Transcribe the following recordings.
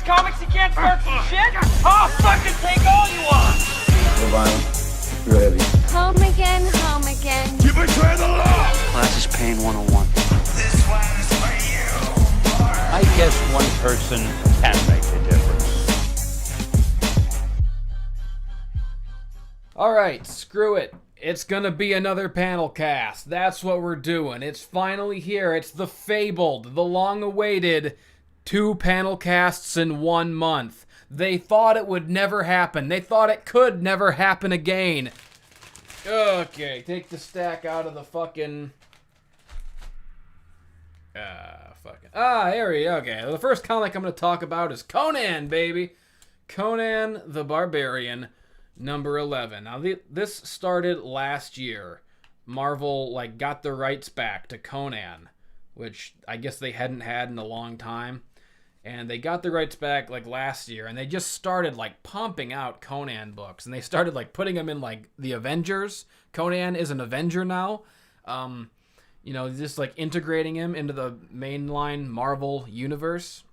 these comics, you can't start some shit? I'll fucking take all you want! Real violent, real heavy. Home again. You betray the law! Class is pain 101. This one's for you. I guess one person can make a difference. Alright, screw it. It's gonna be another panel cast. That's what we're doing. It's finally here. It's the fabled, the long-awaited 2 panel casts in 1 month. They thought it would never happen. They thought it could never happen again. Okay, take the stack out of the fucking... here we go. Okay, the first comic I'm going to talk about is Conan, baby. Conan the Barbarian, number 11. Now, this started last year. Marvel, got the rights back to Conan, which I guess they hadn't had in a long time. And they got the rights back, last year, and they just started, pumping out Conan books. And they started, putting them in, the Avengers. Conan is an Avenger now. Just, integrating him into the mainline Marvel universe.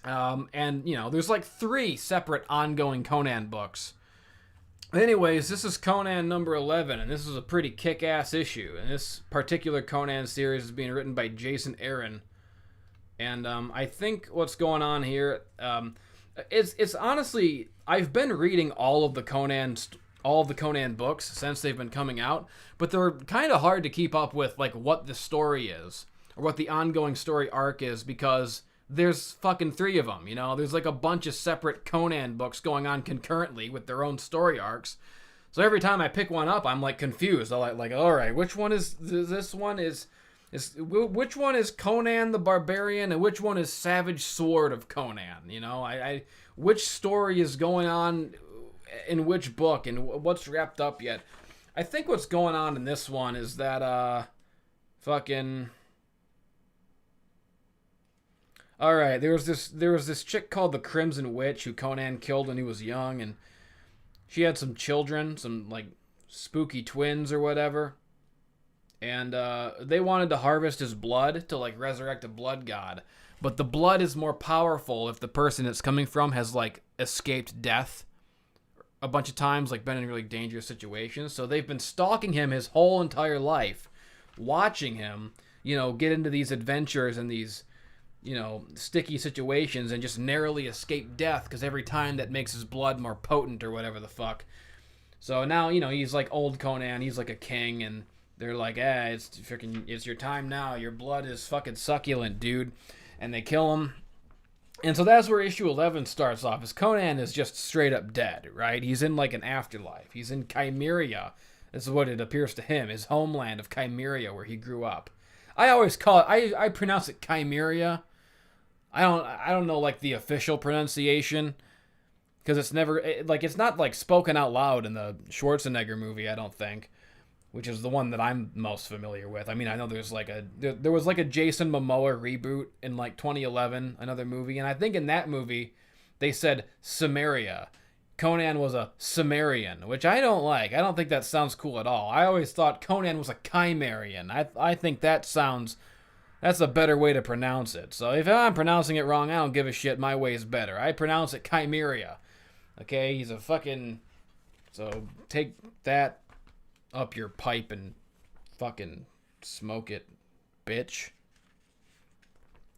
There's, 3 separate ongoing Conan books. Anyways, this is Conan number 11, and this is a pretty kick-ass issue. And this particular Conan series is being written by Jason Aaron. And I think what's going on here, it's honestly, I've been reading all of the Conan books since they've been coming out, but they're kind of hard to keep up with, what the story is, or what the ongoing story arc is, because there's fucking 3 of them, There's a bunch of separate Conan books going on concurrently with their own story arcs. So every time I pick one up, I'm, confused. I'm all right, which one is, this one is... which one is Conan the Barbarian and which one is Savage Sword of Conan? Which story is going on in which book and what's wrapped up yet? I think what's going on in this one is that all right, there was this chick called the Crimson Witch who Conan killed when he was young, and she had some children, some spooky twins or whatever. And they wanted to harvest his blood to resurrect a blood god. But the blood is more powerful if the person it's coming from has escaped death a bunch of times, been in really dangerous situations. So they've been stalking him his whole entire life, watching him, get into these adventures and these, sticky situations and just narrowly escape death, because every time that makes his blood more potent or whatever the fuck. So now, he's old Conan, he's a king, and they're it's your time now. Your blood is fucking succulent, dude. And they kill him. And so that's where issue 11 starts off, is Conan is just straight up dead, right? He's in an afterlife. He's in Chimeria. This is what it appears to him, his homeland of Chimeria, where he grew up. I always call it, I pronounce it Chimeria. I don't know the official pronunciation, because it's never, it's not spoken out loud in the Schwarzenegger movie, I don't think. Which is the one that I'm most familiar with. I mean, I know there's there was a Jason Momoa reboot in 2011, another movie, and I think in that movie they said Samaria. Conan was a Sumerian, which I don't like. I don't think that sounds cool at all. I always thought Conan was a Chimerian. I think that's a better way to pronounce it. So if I'm pronouncing it wrong, I don't give a shit. My way is better. I pronounce it Chimeria. Okay, he's a fucking... So take that up your pipe and fucking smoke it, bitch.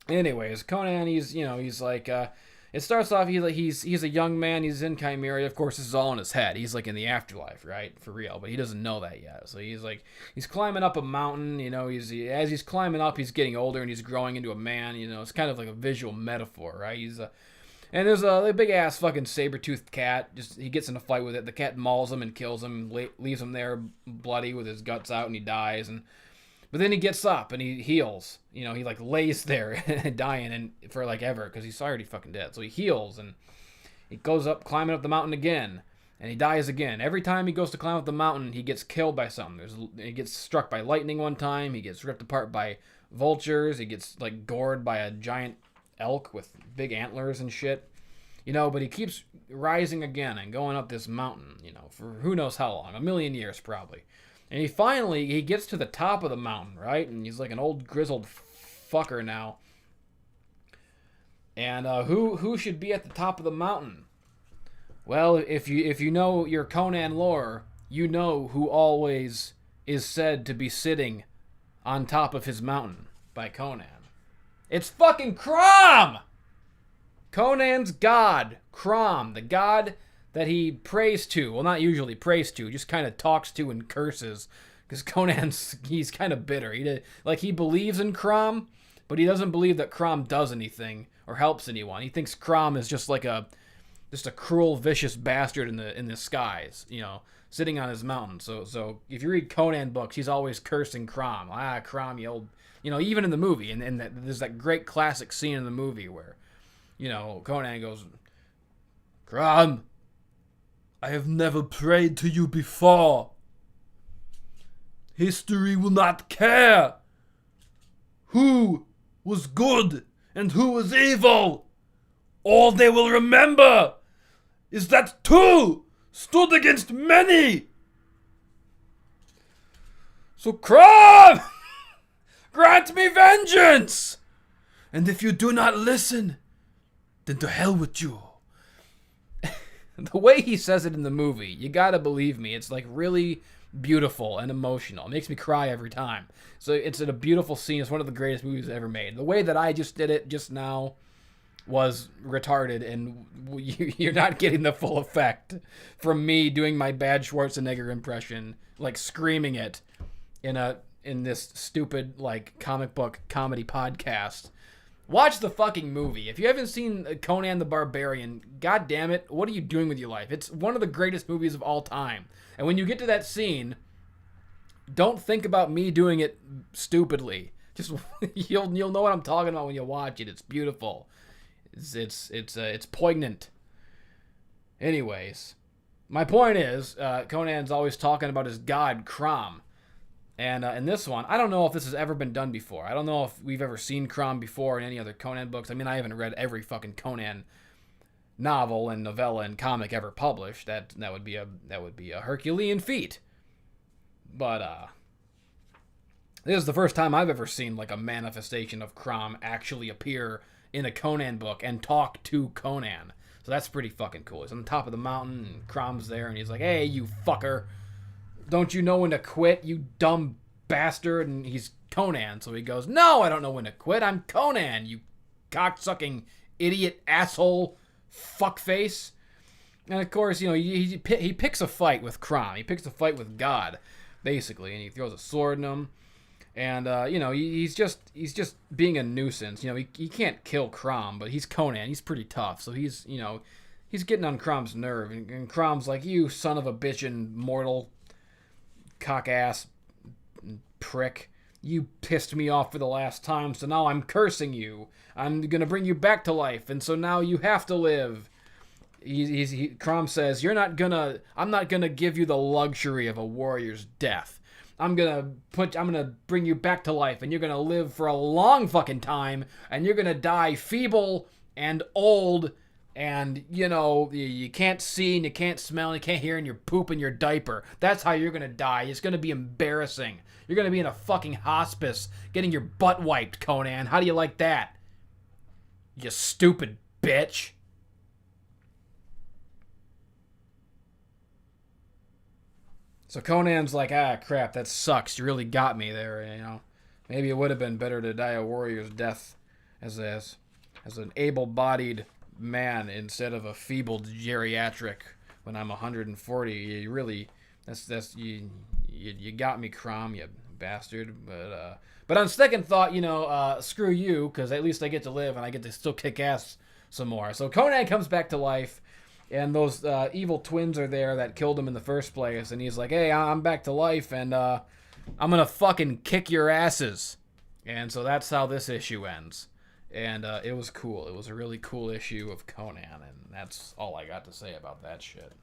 Anyways, Conan, he's it starts off, he's a young man, he's in Chimeria. Of course, this is all in his head. He's in the afterlife, right? For real, but he doesn't know that yet. So he's climbing up a mountain, as he's climbing up, he's getting older and he's growing into a man, it's kind of like a visual metaphor, right? And there's a big ass fucking saber-toothed cat. He gets in a fight with it. The cat mauls him and kills him, leaves him there bloody with his guts out, and he dies. But then he gets up and he heals. He lays there dying and for ever, because he's already fucking dead. So he heals and he goes up, climbing up the mountain again, and he dies again. Every time he goes to climb up the mountain, he gets killed by something. He gets struck by lightning one time. He gets ripped apart by vultures. He gets gored by a giant elk with big antlers and shit, but he keeps rising again and going up this mountain, for who knows how long, 1,000,000 years probably. And he gets to the top of the mountain, right? And he's an old grizzled fucker now. And who should be at the top of the mountain? Well, if you know your Conan lore, you know who always is said to be sitting on top of his mountain by Conan. It's fucking Crom! Conan's god, Crom, the god that he prays to. Well, not usually prays to, just kind of talks to and curses. Because he's kind of bitter. He believes in Crom, but he doesn't believe that Crom does anything or helps anyone. He thinks Crom is just like a cruel, vicious bastard in the skies, sitting on his mountain. So if you read Conan books, he's always cursing Crom. Crom, you old, even in the movie, and there's that great classic scene in the movie where, Conan goes, Crom, I have never prayed to you before. History will not care who was good and who was evil. All they will remember is that two stood against many. So Crom, grant me vengeance. And if you do not listen, then to hell with you. The way he says it in the movie, you gotta believe me, it's like really beautiful and emotional. It makes me cry every time. So it's a beautiful scene. It's one of the greatest movies ever made. The way that I just did it just now was retarded, and you're not getting the full effect from me doing my bad Schwarzenegger impression, like screaming it in this stupid like comic book comedy podcast. Watch the fucking movie. If you haven't seen Conan the Barbarian, god damn it, what are you doing with your life? It's one of the greatest movies of all time. And when you get to that scene, don't think about me doing it stupidly. Just you'll know what I'm talking about when you watch it. It's beautiful. It's poignant. Anyways, my point is, Conan's always talking about his god Crom. And in this one, I don't know if this has ever been done before. I don't know if we've ever seen Crom before in any other Conan books. I mean, I haven't read every fucking Conan novel and novella and comic ever published. That would be a Herculean feat. But this is the first time I've ever seen like a manifestation of Crom actually appear in a Conan book and talk to Conan. So that's pretty fucking cool. He's on the top of the mountain and Crom's there and he's like, "Hey, you fucker. Don't you know when to quit, you dumb bastard?" And he's Conan, so he goes, "No, I don't know when to quit. I'm Conan, you cocksucking idiot asshole fuckface." And of course, he picks a fight with Crom. He picks a fight with God, basically, and he throws a sword in him. And he's just being a nuisance. He can't kill Crom, but he's Conan. He's pretty tough, so he's getting on Crom's nerve. And Crom's like, "You son of a bitchin' mortal cock-ass prick. You pissed me off for the last time, so now I'm cursing you. I'm gonna bring you back to life, and so now you have to live." Crom says, I'm not gonna give you the luxury of a warrior's death. I'm gonna bring you back to life, and you're gonna live for a long fucking time, and you're gonna die feeble and old, and you can't see and you can't smell and you can't hear and you're pooping your diaper. That's how you're gonna die. It's gonna be embarrassing. You're gonna be in a fucking hospice getting your butt wiped, Conan. How do you like that? You stupid bitch. So Conan's like, crap, that sucks. You really got me there, Maybe it would have been better to die a warrior's death as an able-bodied man instead of a feeble geriatric when I'm 140. You really, you got me, Crom, you bastard. But on second thought, screw you, because at least I get to live and I get to still kick ass some more. So Conan comes back to life, and those evil twins are there that killed him in the first place, and he's like, "Hey, I'm back to life, and I'm gonna fucking kick your asses." And so that's how this issue ends. And it was cool. It was a really cool issue of Conan, and that's all I got to say about that shit.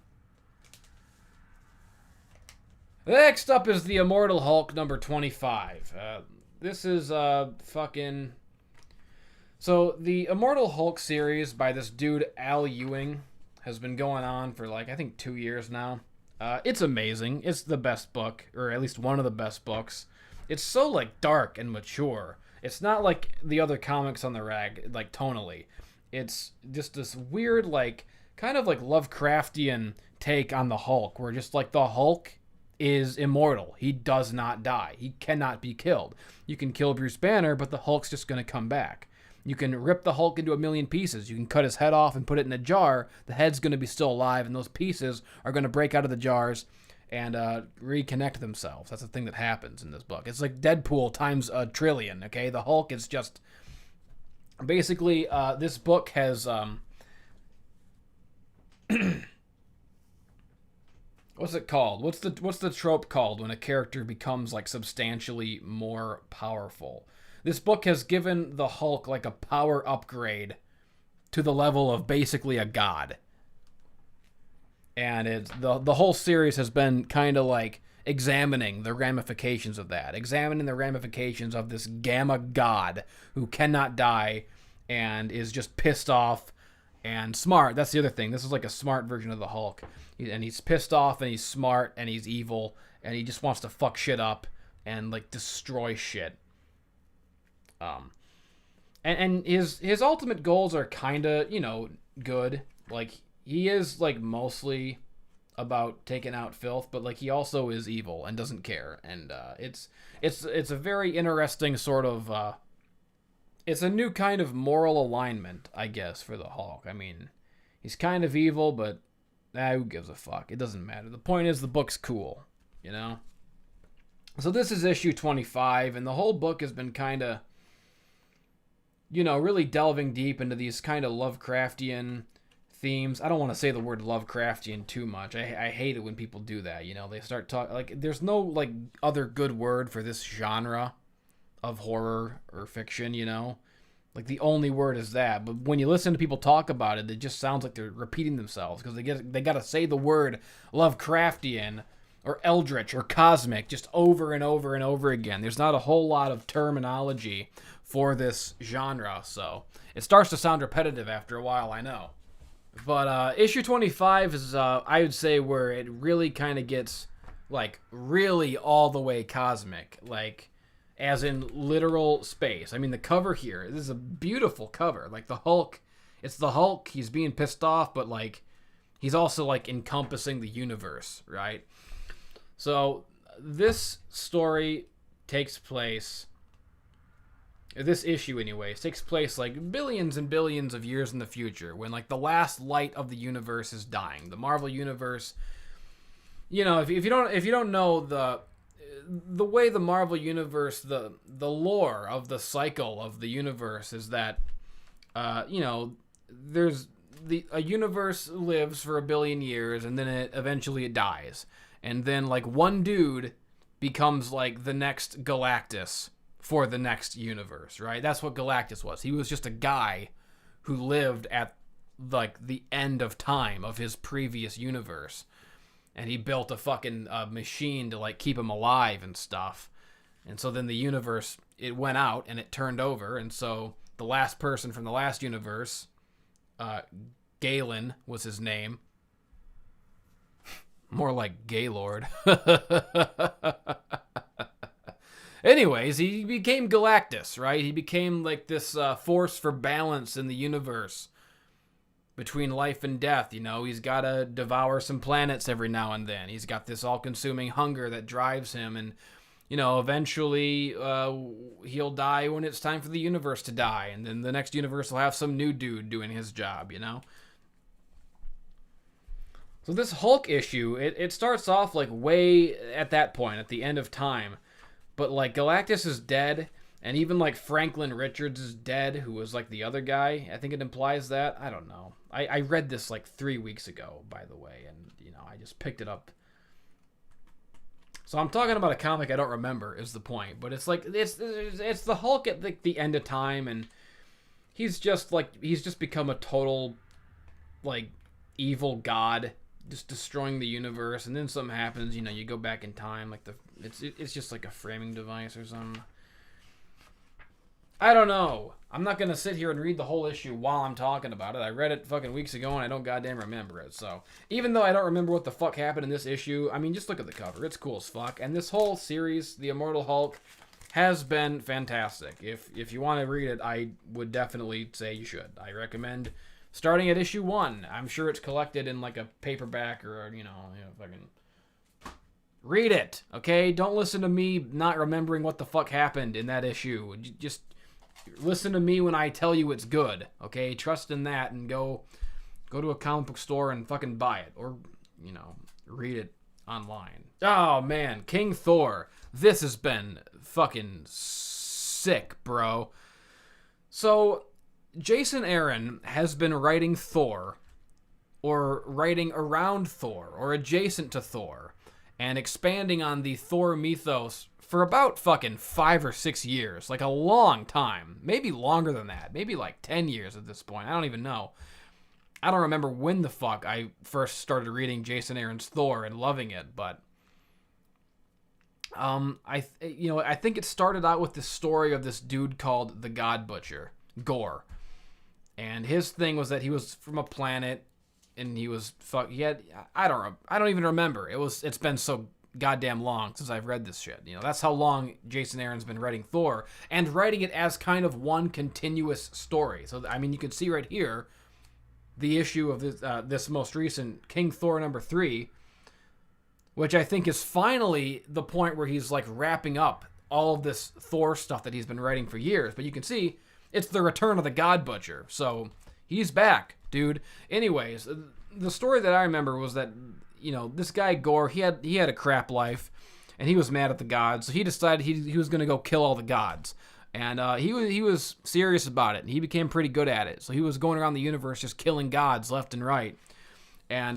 Next up is the Immortal Hulk number 25. This is fucking... So the Immortal Hulk series by this dude Al Ewing has been going on for I think 2 years now. It's amazing. It's the best book, or at least one of the best books. It's so dark and mature. It's not like the other comics on the rag, tonally. it's just this weird, like, kind of like Lovecraftian take on the Hulk, where just like the Hulk is immortal. He does not die. He cannot be killed. You can kill Bruce Banner, but the Hulk's just going to come back. You can rip the Hulk into a million pieces. You can cut his head off and put it in a jar. The head's going to be still alive, and those pieces are going to break out of the jars and reconnect themselves. That's the thing that happens in this book. It's like Deadpool times a trillion, okay? The Hulk is just... Basically, this book has... What's it called? What's the trope called when a character becomes like substantially more powerful? This book has given the Hulk like a power upgrade to the level of basically a god. And it's the whole series has been kind of like examining the ramifications of that, examining the ramifications of this gamma god who cannot die and is just pissed off and smart. That's the other thing. This is like a smart version of the Hulk. And he's pissed off and he's smart and he's evil and he just wants to fuck shit up and like destroy shit. And his ultimate goals are kind of, you know, good. Like he is like mostly about taking out filth, but like he also is evil and doesn't care. And it's a very interesting sort of it's a new kind of moral alignment, I guess, for the Hulk. I mean, he's kind of evil, but who gives a fuck? It doesn't matter. The point is the book's cool, you know? So this is issue 25, and the whole book has been kind of, you know, really delving deep into these kind of Lovecraftian themes. I don't want to say the word Lovecraftian too much. I hate it when people do that, you know? They start talking, like, there's no, like, other good word for this genre of horror or fiction, you know? Like, the only word is that. But when you listen to people talk about it, it just sounds like they're repeating themselves because they got to say the word Lovecraftian or eldritch or cosmic just over and over and over again. There's not a whole lot of terminology for this genre, so it starts to sound repetitive after a while, I know. But issue 25 is, I would say, where it really kind of gets, like, really all the way cosmic. Like, as in literal space. I mean, the cover here, this is a beautiful cover. Like, the Hulk, it's the Hulk, he's being pissed off, but, like, he's also, like, encompassing the universe, right? So, this story takes place, this issue anyways, takes place, like, billions and billions of years in the future, when, like, the last light of the universe is dying. The Marvel Universe, you know, if you don't know the way the Marvel Universe, the lore of the cycle of the universe is that, you know, a universe lives for 1 billion years and then eventually it dies. And then, like, one dude becomes, like, the next Galactus for the next universe, right? That's what Galactus was. He was just a guy who lived at, like, the end of time of his previous universe. And he built a fucking machine to, like, keep him alive and stuff. And so then the universe, it went out and it turned over. And so the last person from the last universe, Galen was his name. More like Gaylord. Anyways, he became Galactus, right? He became, like, this force for balance in the universe. Between life and death, you know, he's got to devour some planets every now and then. He's got this all-consuming hunger that drives him, and, you know, eventually he'll die when it's time for the universe to die, and then the next universe will have some new dude doing his job, you know? So this Hulk issue, it starts off, like, way at that point, at the end of time, but, like, Galactus is dead, and even, like, Franklin Richards is dead, who was, like, the other guy. I think it implies that. I don't know. I read this, like, 3 weeks ago, by the way, and, you know, I just picked it up. So I'm talking about a comic I don't remember, is the point. But it's, like, it's the Hulk at, like, the end of time, and he's just become a total, like, evil god, just destroying the universe, and then something happens, you know, you go back in time, like, it's just, like, a framing device or something. I don't know. I'm not going to sit here and read the whole issue while I'm talking about it. I read it fucking weeks ago and I don't goddamn remember it. So, even though I don't remember what the fuck happened in this issue, I mean, just look at the cover. It's cool as fuck. And this whole series, The Immortal Hulk, has been fantastic. If you want to read it, I would definitely say you should. I recommend starting at issue 1. I'm sure it's collected in like a paperback or fucking read it. Okay, don't listen to me not remembering what the fuck happened in that issue. Just listen to me when I tell you it's good. Okay, trust in that and go to a comic book store and fucking buy it or read it online. Oh man, King Thor. This has been fucking sick, bro. So, Jason Aaron has been writing Thor, or writing around Thor, or adjacent to Thor, and expanding on the Thor mythos for about fucking 5 or 6 years. Like a long time. Maybe longer than that. Maybe like 10 years at this point. I don't even know. I don't remember when the fuck I first started reading Jason Aaron's Thor and loving it, but I think it started out with the story of this dude called the God Butcher, Gore. And his thing was that he was from a planet and he had I don't even remember. It's been so goddamn long since I've read this shit. That's how long Jason Aaron's been writing Thor and writing it as kind of one continuous story. So I mean, you can see right here the issue of this most recent King Thor number 3, which I think is finally the point where he's like wrapping up all of this Thor stuff that he's been writing for years. But you can see it's the return of the God Butcher. So he's back, dude. Anyways, the story that I remember was that, this guy Gore, he had a crap life and he was mad at the gods. So he decided he was going to go kill all the gods. And he was serious about it, and he became pretty good at it. So he was going around the universe just killing gods left and right. And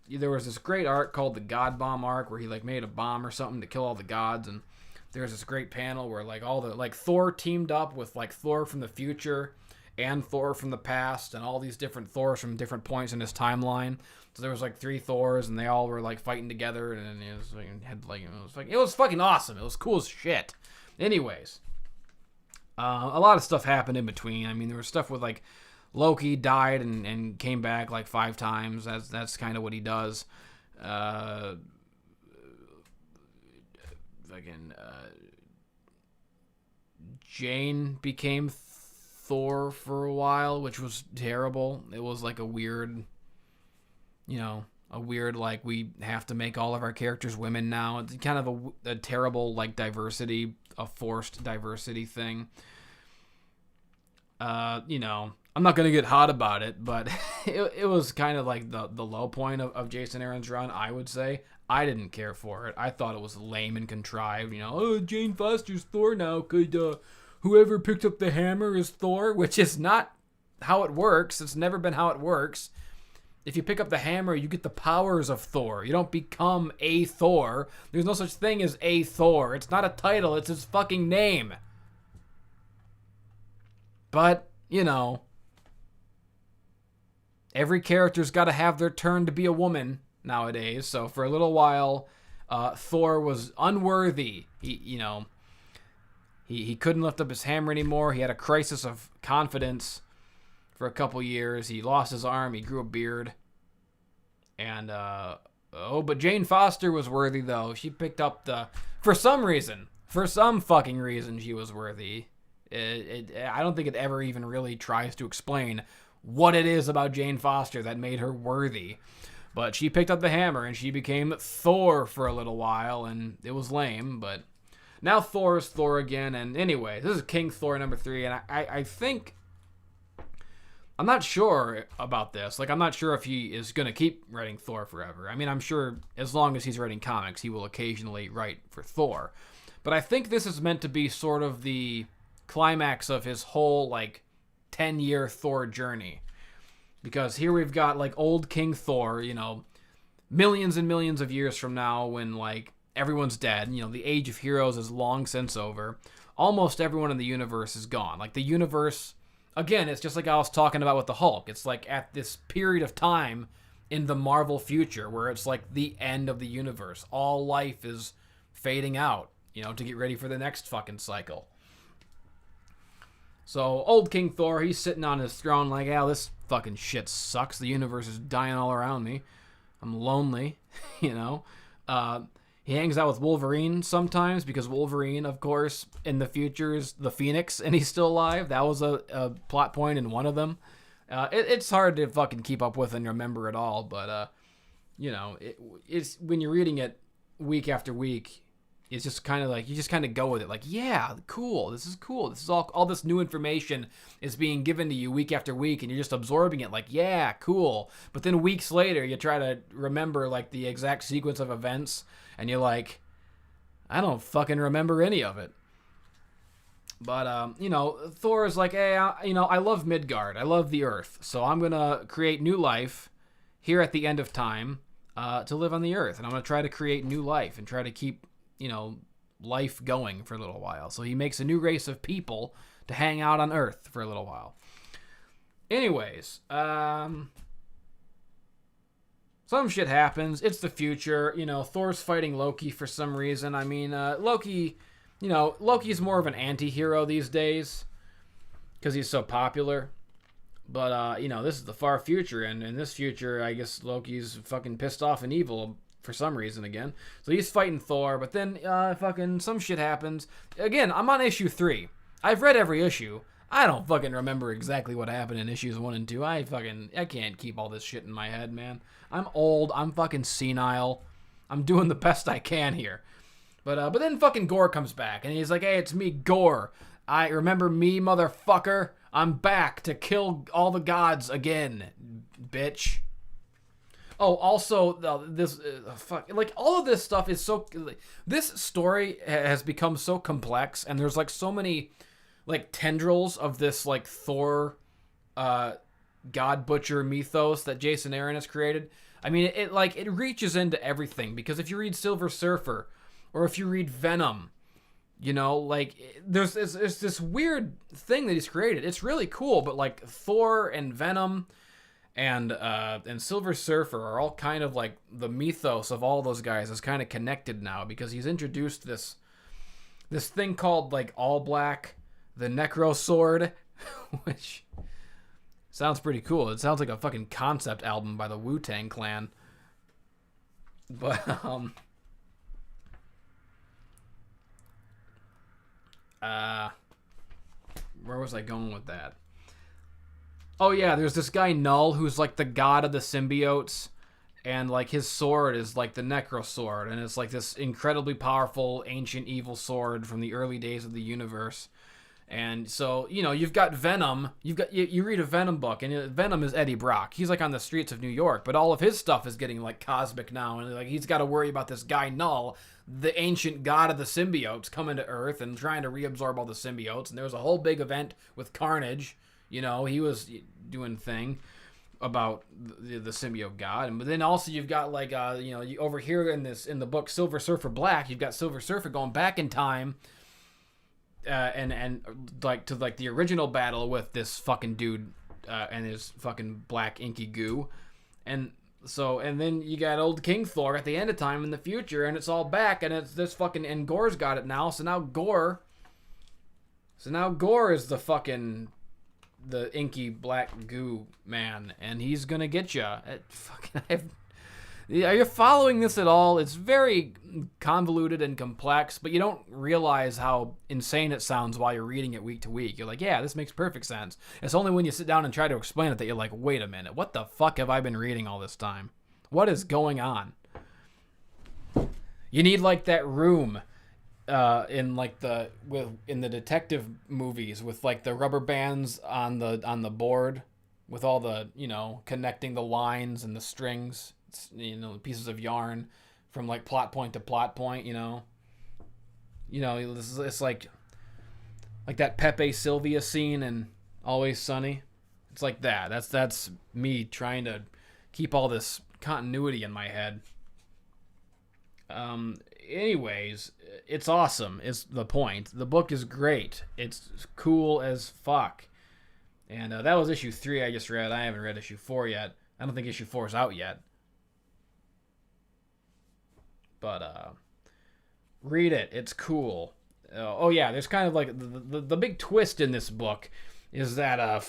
there was this great arc called the God Bomb arc where he like made a bomb or something to kill all the gods. And there's this great panel where like all the Thor teamed up with like Thor from the future and Thor from the past and all these different Thors from different points in his timeline. So there was like 3 Thors and they all were like fighting together, and it was fucking awesome. It was cool as shit. Anyways. A lot of stuff happened in between. I mean, there was stuff with like Loki died and came back like 5 times. That's kind of what he does. Jane became Thor for a while, which was terrible. It was like a weird like we have to make all of our characters women now. It's kind of a terrible like diversity, a forced diversity thing. I'm not gonna get hot about it, but it was kind of like the low point of Jason Aaron's run, I would say. I didn't care for it. I thought it was lame and contrived. Jane Foster's Thor now. Could whoever picked up the hammer is Thor, which is not how it works. It's never been how it works. If you pick up the hammer, you get the powers of Thor. You don't become a Thor. There's no such thing as a Thor. It's not a title. It's his fucking name. But, every character's got to have their turn to be a woman nowadays. So for a little while, Thor was unworthy. He couldn't lift up his hammer anymore. He had a crisis of confidence for a couple years. He lost his arm. He grew a beard. And, but Jane Foster was worthy, though. She picked up for some fucking reason, she was worthy. I don't think it ever even really tries to explain what it is about Jane Foster that made her worthy. But she picked up the hammer and she became Thor for a little while, and it was lame, but now Thor is Thor again. And anyway, this is King Thor number 3, and I think I'm not sure about this. Like, I'm not sure if he is going to keep writing Thor forever. I mean, I'm sure as long as he's writing comics, he will occasionally write for Thor. But I think this is meant to be sort of the climax of his whole, 10-year Thor journey. Because here we've got, old King Thor, millions and millions of years from now when, everyone's dead. The age of heroes is long since over. Almost everyone in the universe is gone. The universe... Again, it's just like I was talking about with the Hulk. It's at this period of time in the Marvel future where it's the end of the universe. All life is fading out, to get ready for the next fucking cycle. So, old King Thor, he's sitting on his throne this fucking shit sucks. The universe is dying all around me. I'm lonely, He hangs out with Wolverine sometimes because Wolverine, of course, in the future is the Phoenix and he's still alive. That was a plot point in one of them. It's hard to fucking keep up with and remember it all, but, it's when you're reading it week after week, it's just kind of like, you just kind of go with it. Like, yeah, cool. This is cool. This is all this new information is being given to you week after week, and you're just absorbing it like, yeah, cool. But then weeks later, you try to remember, like, the exact sequence of events, and you're like, I don't fucking remember any of it. But, Thor is like, hey, I love Midgard. I love the Earth. So I'm going to create new life here at the end of time to live on the Earth. And I'm going to try to create new life and try to keep, life going for a little while. So he makes a new race of people to hang out on Earth for a little while. Anyways, some shit happens. It's the future. Thor's fighting Loki for some reason. I mean, Loki, Loki's more of an anti-hero these days because he's so popular. But, this is the far future, and in this future, I guess Loki's fucking pissed off and evil for some reason again. So he's fighting Thor, but then fucking some shit happens. Again, I'm on issue 3. I've read every issue. I don't fucking remember exactly what happened in issues 1 and 2. I can't keep all this shit in my head, man. I'm old. I'm fucking senile. I'm doing the best I can here. But then fucking Gore comes back, and he's like, hey, it's me, Gore. I remember me, motherfucker. I'm back to kill all the gods again, bitch. Oh, also, all of this stuff is so... This story has become so complex, and there's, so many, tendrils of this, Thor, God Butcher mythos that Jason Aaron has created. I mean, it reaches into everything, because if you read Silver Surfer, or if you read Venom, there's this weird thing that he's created. It's really cool, but, Thor and Venom... And Silver Surfer are all kind of the mythos of all those guys is kind of connected now because he's introduced this thing called All Black, the Necro Sword, which sounds pretty cool. It sounds like a fucking concept album by the Wu-Tang Clan. But where was I going with that? Oh, yeah, there's this guy, Null, who's, the god of the symbiotes, and, his sword is, the Necro Sword, and it's, this incredibly powerful, ancient, evil sword from the early days of the universe. And so, you've got Venom, you read a Venom book, and Venom is Eddie Brock. He's, on the streets of New York, but all of his stuff is getting, cosmic now, and, he's got to worry about this guy, Null, the ancient god of the symbiotes, coming to Earth and trying to reabsorb all the symbiotes, and there was a whole big event with Carnage. He was doing thing about the symbiote god, but then also you've got you over here in the book Silver Surfer Black, you've got Silver Surfer going back in time, and to the original battle with this fucking dude and his fucking black inky goo, and then you got old King Thor at the end of time in the future, and it's all back, and it's this fucking, and Gore's got it now, so now Gore is the inky black goo man, and he's gonna get you. Are you following this at all? It's very convoluted and complex, but you don't realize how insane it sounds while you're reading it week to week. You're like, yeah, this makes perfect sense. It's only when you sit down and try to explain it that you're like, wait a minute, what the fuck have I been reading all this time? What is going on? You need that room in the detective movies with the rubber bands on the board with all the connecting the lines and the strings, pieces of yarn from plot point to plot point. It's like that Pepe Sylvia scene in Always Sunny. It's like that. That's me trying to keep all this continuity in my head. Anyways, it's awesome is the point. The book is great. It's cool as fuck. And that was issue 3 I just read. I haven't read issue 4 yet. I don't think issue 4 is out yet. But read it. It's cool. Oh yeah, there's kind of the big twist in this book is that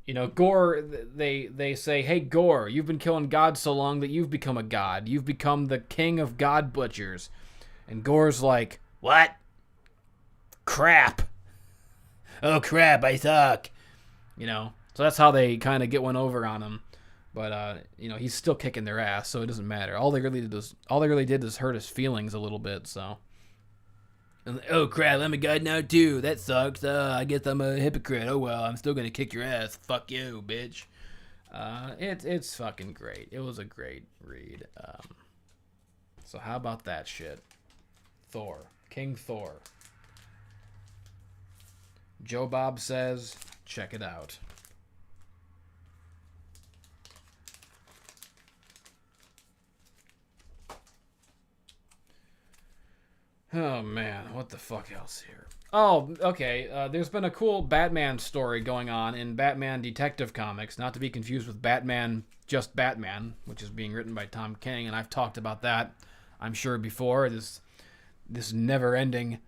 You know, Gore, they say, hey, Gore, you've been killing gods so long that you've become a god. You've become the king of god butchers. And Gore's like, what? Crap. Oh, crap, I suck. You know, so that's how they kind of get one over on him. But, you know, he's still kicking their ass, so it doesn't matter. All they really did is hurt his feelings a little bit, so. And, oh, crap, I'm a god now, too. That sucks. I guess I'm a hypocrite. Oh, well, I'm still going to kick your ass. Fuck you, bitch. It's fucking great. It was a great read. So how about that shit? Thor. King Thor. Joe Bob says, check it out. Oh, man. What the fuck else here? Oh, okay. There's been a cool Batman story going on in Batman Detective Comics, not to be confused with Batman Just Batman, which is being written by Tom King, and I've talked about that, I'm sure, before. This never-ending,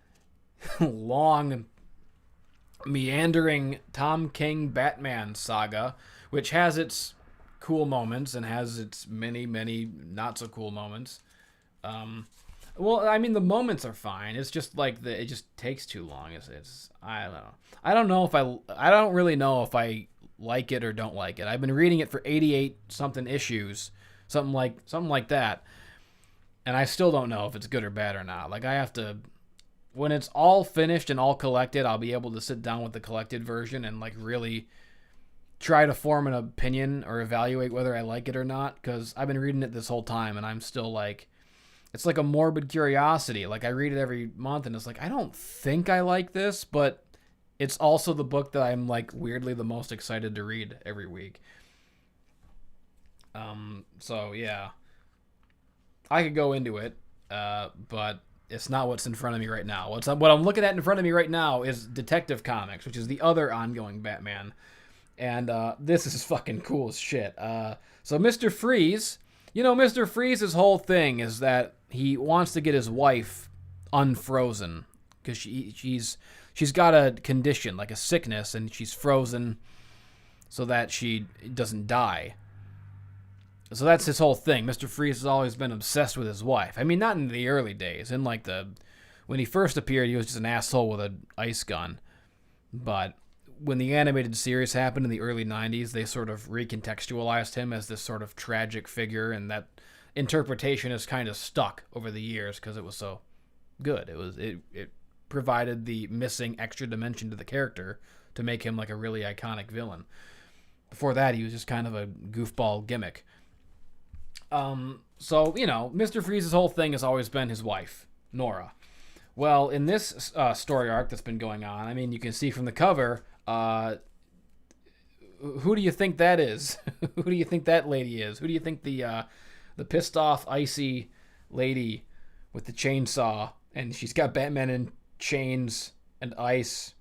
long, meandering Tom King Batman saga, which has its cool moments and has its many, many not-so-cool moments. Well, I mean, the moments are fine. It's just like it just takes too long. It's I don't know. I don't really know if I like it or don't like it. I've been reading it for 88 something issues, something like that, and I still don't know if it's good or bad or not. Like, I have to, when it's all finished and all collected, I'll be able to sit down with the collected version and like really try to form an opinion or evaluate whether I like it or not, because I've been reading it this whole time and I'm still like, it's like a morbid curiosity. Like, I read it every month and it's like, I don't think I like this, but it's also the book that I'm like weirdly the most excited to read every week. So yeah, I could go into it, but it's not what's in front of me right now. What I'm looking at in front of me right now is Detective Comics, which is the other ongoing Batman. And this is fucking cool as shit. So Mr. Freeze, you know, Mr. Freeze's whole thing is that he wants to get his wife unfrozen because she's got a condition, like a sickness, and she's frozen so that she doesn't die. So that's his whole thing. Mr. Freeze has always been obsessed with his wife. I mean, not in the early days. In like when he first appeared, he was just an asshole with an ice gun. But when the animated series happened in the early 90s, they sort of recontextualized him as this sort of tragic figure, and that interpretation has kind of stuck over the years because it was so good. It provided the missing extra dimension to the character to make him like a really iconic villain. Before that, he was just kind of a goofball gimmick. So, you know, Mr. Freeze's whole thing has always been his wife, Nora. Well, in this story arc that's been going on, I mean, you can see from the cover, who do you think that is? Who do you think that lady is? Who do you think the pissed off, icy lady with the chainsaw, and she's got Batman in chains and ice,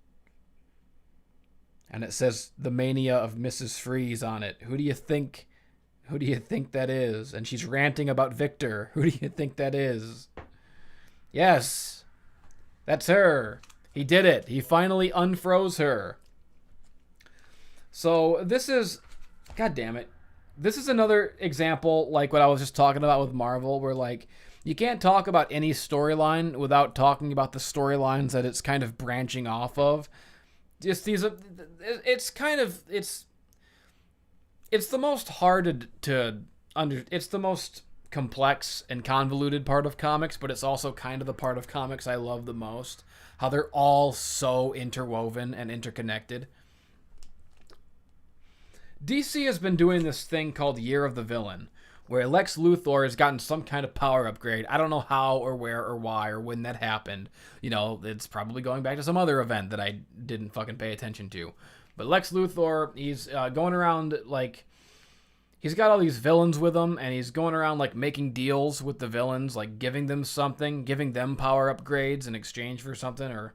and it says the mania of Mrs. Freeze on it. Who do you think that is? And she's ranting about Victor. Who do you think that is? Yes, that's her. He did it. He finally unfroze her. So this is, God damn it, this is another example like what I was just talking about with Marvel, where like you can't talk about any storyline without talking about the storylines that it's kind of branching off of. Just these, it's the most hard it's the most complex and convoluted part of comics, but it's also kind of the part of comics I love the most. How they're all so interwoven and interconnected. DC has been doing this thing called Year of the Villain, where Lex Luthor has gotten some kind of power upgrade. I don't know how or where or why or when that happened. You know, it's probably going back to some other event that I didn't fucking pay attention to. But Lex Luthor, he's going around like, he's got all these villains with him, and he's going around like making deals with the villains, like giving them something, giving them power upgrades in exchange for something, or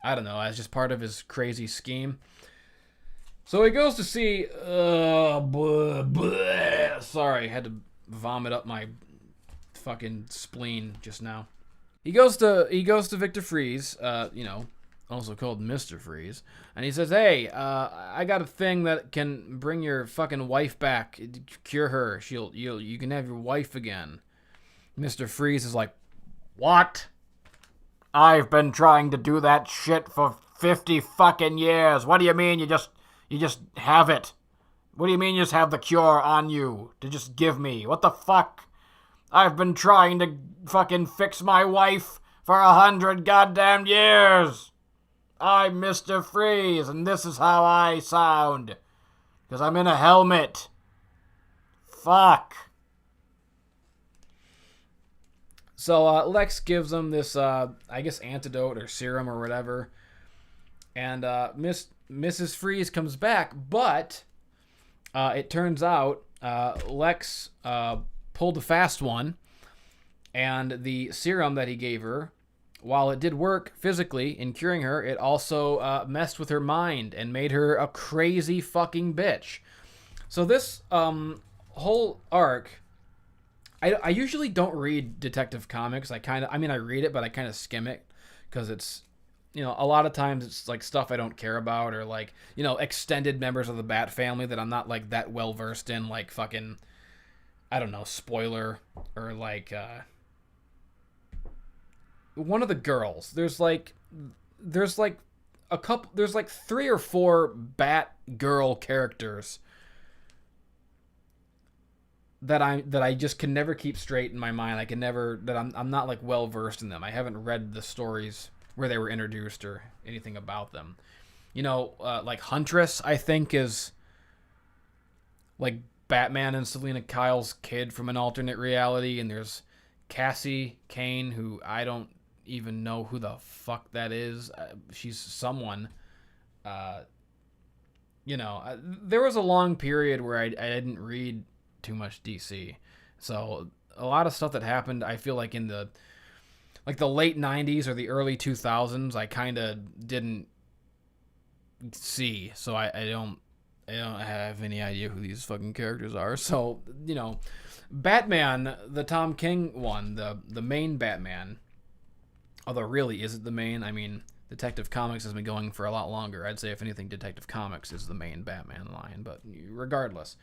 I don't know, as just part of his crazy scheme. So he goes to see, sorry, I had to vomit up my fucking spleen just now. He goes to Victor Freeze, you know, also called Mr. Freeze, and he says, "Hey, I got a thing that can bring your fucking wife back, cure her. You can have your wife again." Mr. Freeze is like, "What? I've been trying to do that shit for 50 fucking years. What do you mean you just have it? What do you mean you just have the cure on you to just give me? What the fuck? I've been trying to fucking fix my wife for 100 goddamn years. I'm Mr. Freeze, and this is how I sound. Because I'm in a helmet. Fuck." So Lex gives him this, I guess, antidote or serum or whatever. And Mrs. Freeze comes back, but it turns out Lex pulled a fast one. And the serum that he gave her, while it did work physically in curing her, it also messed with her mind and made her a crazy fucking bitch. So this whole arc, I usually don't read Detective Comics. I read it, but I kind of skim it because it's, a lot of times it's like stuff I don't care about, or like, extended members of the Bat family that I'm not like that well versed in, like fucking, I don't know, Spoiler, or like one of the girls. There's like 3 or 4 Bat girl characters that I just can never keep straight in my mind. I'm not like well versed in them. I haven't read the stories where they were introduced or anything about them. Like Huntress, I think, is like Batman and Selena Kyle's kid from an alternate reality, and there's Cassie Kane, who I don't even know who the fuck that is. She's someone. There was a long period where I didn't read too much DC, so a lot of stuff that happened, I feel like in the late 90s or the early 2000s, I kind of didn't see, so I don't have any idea who these fucking characters are. So, Batman, the Tom King one, the main Batman, although really, is it the main? I mean, Detective Comics has been going for a lot longer. I'd say, if anything, Detective Comics is the main Batman line, but regardless,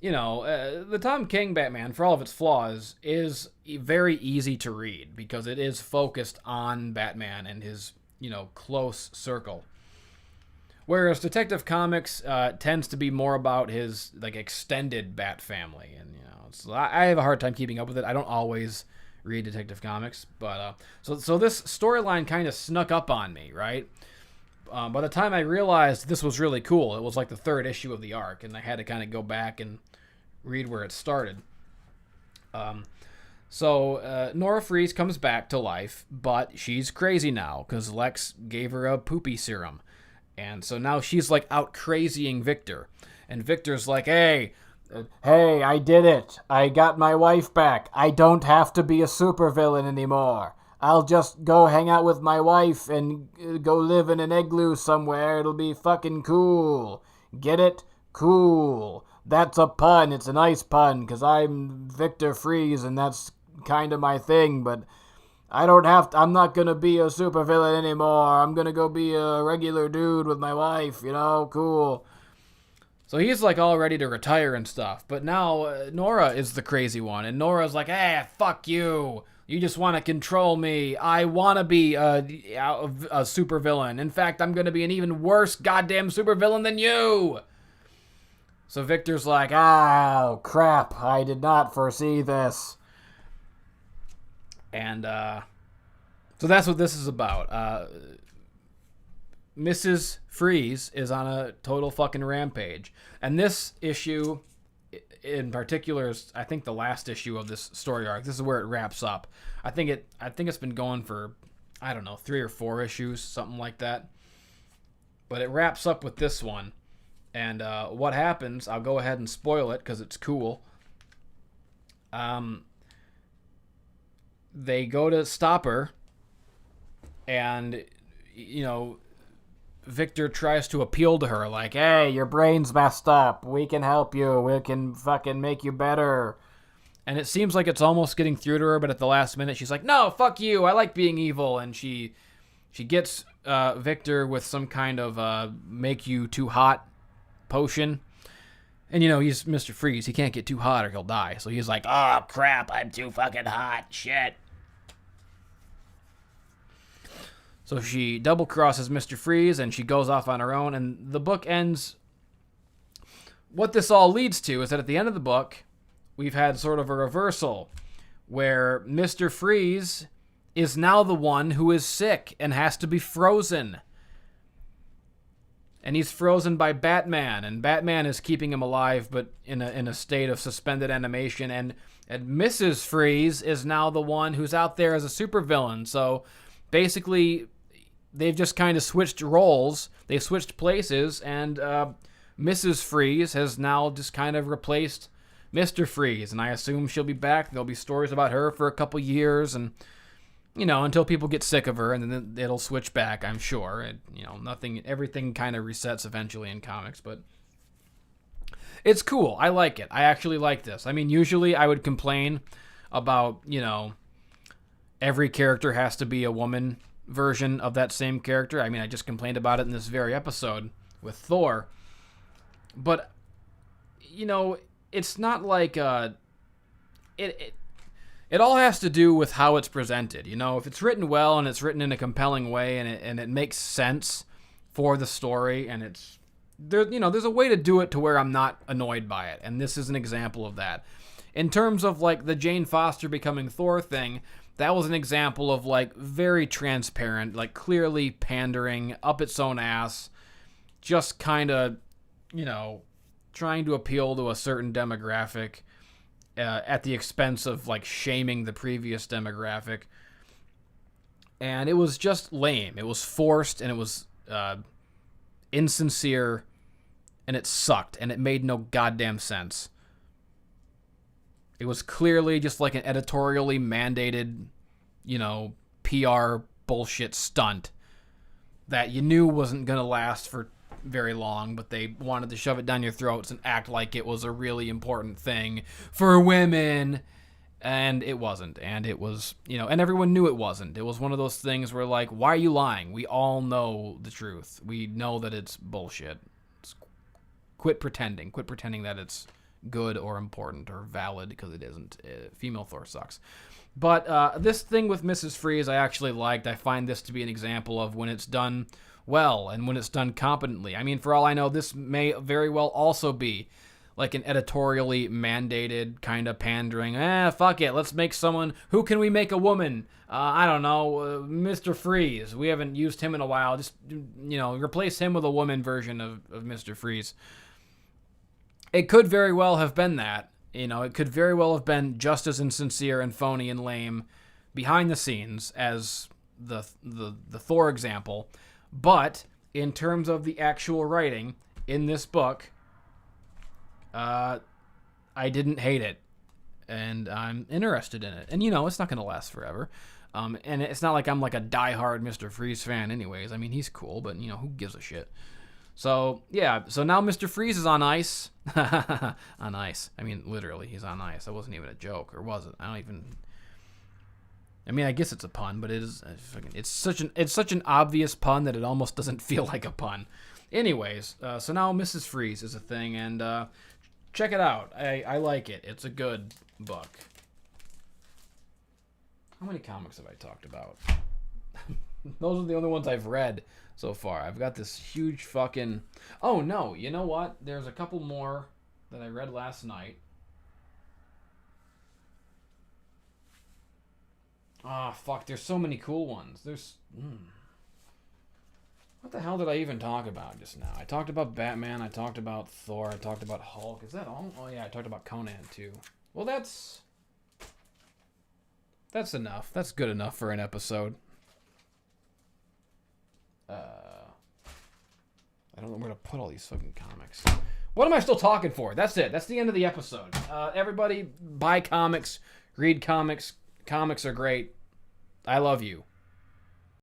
the Tom King Batman, for all of its flaws, is very easy to read because it is focused on Batman and his, close circle. Whereas Detective Comics tends to be more about his like extended Bat family, and I have a hard time keeping up with it. I don't always read Detective Comics, but so this storyline kind of snuck up on me, right? By the time I realized this was really cool, it was like the 3rd issue of the arc, and I had to kind of go back and read where it started. So Nora Freeze comes back to life, but she's crazy now because Lex gave her a poopy serum. And so now she's like out crazying Victor. And Victor's like, hey, I did it. I got my wife back. I don't have to be a supervillain anymore. I'll just go hang out with my wife and go live in an igloo somewhere. It'll be fucking cool. Get it? Cool. That's a pun. It's a nice pun because I'm Victor Freeze and that's kind of my thing, but I'm not going to be a supervillain anymore. I'm going to go be a regular dude with my wife, cool. So he's like all ready to retire and stuff, but now Nora is the crazy one, and Nora's like, hey, fuck you. You just want to control me. I want to be a supervillain. In fact, I'm going to be an even worse goddamn supervillain than you. So Victor's like, oh, crap. I did not foresee this. And so that's what this is about. Mrs. Freeze is on a total fucking rampage. And this issue in particular is, I think, the last issue of this story arc. This is where it wraps up. I think it's been going for, I don't know, 3 or 4 issues, something like that. But it wraps up with this one. And what happens, I'll go ahead and spoil it because it's cool. They go to stop her, and, Victor tries to appeal to her, like, hey, your brain's messed up. We can help you. We can fucking make you better. And it seems like it's almost getting through to her, but at the last minute, she's like, no, fuck you. I like being evil. And she gets Victor with some kind of make you too hot potion. And, he's Mr. Freeze. He can't get too hot or he'll die. So he's like, oh, crap, I'm too fucking hot. Shit. So she double crosses Mr. Freeze and she goes off on her own. And the book ends. What this all leads to is that at the end of the book, we've had sort of a reversal where Mr. Freeze is now the one who is sick and has to be frozen. And he's frozen by Batman, and Batman is keeping him alive, but in a state of suspended animation. And Mrs. Freeze is now the one who's out there as a supervillain. So basically, they've just kind of switched roles. They've switched places, and Mrs. Freeze has now just kind of replaced Mr. Freeze. And I assume she'll be back. There'll be stories about her for a couple years, and until people get sick of her, and then it'll switch back, I'm sure. Everything kind of resets eventually in comics, but it's cool. I like it. I actually like this. I mean, usually I would complain about, every character has to be a woman version of that same character. I mean, I just complained about it in this very episode with Thor. But, it's not like, It all has to do with how it's presented. If it's written well and it's written in a compelling way and it makes sense for the story and it's there, there's a way to do it to where I'm not annoyed by it. And this is an example of that. In terms of like the Jane Foster becoming Thor thing, that was an example of like very transparent, like clearly pandering up its own ass, just kind of, trying to appeal to a certain demographic. At the expense of like shaming the previous demographic. And it was just lame. It was forced and it was insincere and it sucked and it made no goddamn sense. It was clearly just like an editorially mandated, PR bullshit stunt that you knew wasn't going to last for very long, but they wanted to shove it down your throats and act like it was a really important thing for women, and it wasn't. And it was, and everyone knew it wasn't. It was one of those things where like, why are you lying? We all know the truth. We know that it's bullshit. Quit pretending that it's good or important or valid, because it isn't. Female Thor sucks. But this thing with Mrs. Freeze I actually liked. I find this to be an example of when it's done well and when it's done competently. I mean, for all I know, this may very well also be like an editorially mandated kind of pandering. Fuck it, let's make someone. Who can we make a woman? I don't know, Mr. Freeze. We haven't used him in a while. Just, replace him with a woman version of Mr. Freeze. It could very well have been that. It could very well have been just as insincere and phony and lame behind the scenes as the Thor example. But in terms of the actual writing in this book, I didn't hate it, and I'm interested in it. And it's not going to last forever. And it's not like I'm like a diehard Mr. Freeze fan anyways. I mean, he's cool, but who gives a shit? So yeah, so now Mr. Freeze is on ice. On ice. I mean, literally, he's on ice. That wasn't even a joke, or was it? I mean, I guess it's a pun, but it is. It's such an obvious pun that it almost doesn't feel like a pun. Anyways, so now Mrs. Freeze is a thing, and check it out. I like it. It's a good book. How many comics have I talked about? Those are the only ones I've read so far. I've got this huge fucking. Oh no! You know what? There's a couple more that I read last night. Ah, fuck, there's so many cool ones. What the hell did I even talk about just now? I talked about Batman, I talked about Thor, I talked about Hulk. Is that all? Oh yeah, I talked about Conan too. Well, that's enough. That's good enough for an episode. I don't know where to put all these fucking comics. What am I still talking for? That's it. That's the end of the episode. Everybody, buy comics, read comics. Comics are great. I love you.